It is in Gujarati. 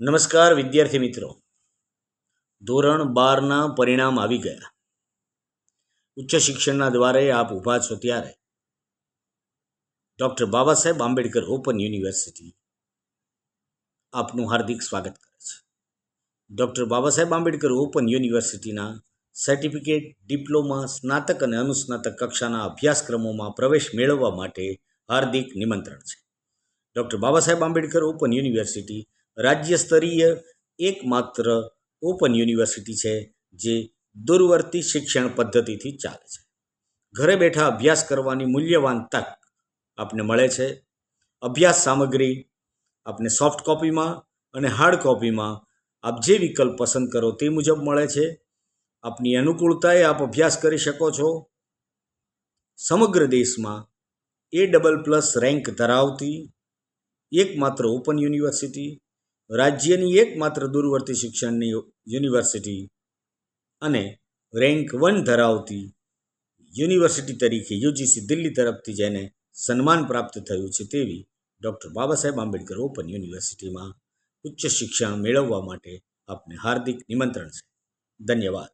નમસ્કાર વિદ્યાર્થી મિત્રો, ધોરણ 12ના પરિણામ આવી ગયા. ઉચ્ચ શિક્ષણના દ્વારે આપ ઊભા છો ત્યારે doctor Baba Saheb Ambedkar open university આપનું હાર્દિક સ્વાગત કરે છે. ડૉક્ટર બાબા સાહેબ આંબેડકર ઓપન યુનિવર્સિટીના સર્ટિફિકેટ, ડિપ્લોમા, સ્નાતક અને અનુસ્નાતક કક્ષાના અભ્યાસક્રમોમાં પ્રવેશ મેળવવા માટે હાર્દિક નિમંત્રણ છે. Doctor Baba Saheb Ambedkar open university રાજ્ય સ્તરીય એકમાત્ર ઓપન યુનિવર્સિટી છે જે દૂરવર્તી શિક્ષણ પદ્ધતિથી ચાલે છે. ઘરે બેઠા અભ્યાસ કરવાની મૂલ્યવાન તક આપને મળે છે. અભ્યાસ સામગ્રી આપને સોફ્ટ કોપીમાં અને હાર્ડ કોપીમાં આપ જે વિકલ્પ પસંદ કરો તે મુજબ મળે છે. આપની અનુકૂળતાએ આપ અભ્યાસ કરી શકો છો. સમગ્ર દેશમાં A++ રેન્ક ધરાવતી એકમાત્ર ઓપન યુનિવર્સિટી, રાજ્યની એકમાત્ર દૂરવર્તી શિક્ષણની યુનિવર્સિટી અને રેન્ક 1 ધરાવતી યુનિવર્સિટી તરીકે UGC દિલ્હી તરફથી જેને સન્માન પ્રાપ્ત થયું છે તેવી ડૉક્ટર બાબા સાહેબ આંબેડકર ઓપન યુનિવર્સિટીમાં ઉચ્ચ શિક્ષણ મેળવવા માટે આપને હાર્દિક નિમંત્રણ છે. ધન્યવાદ.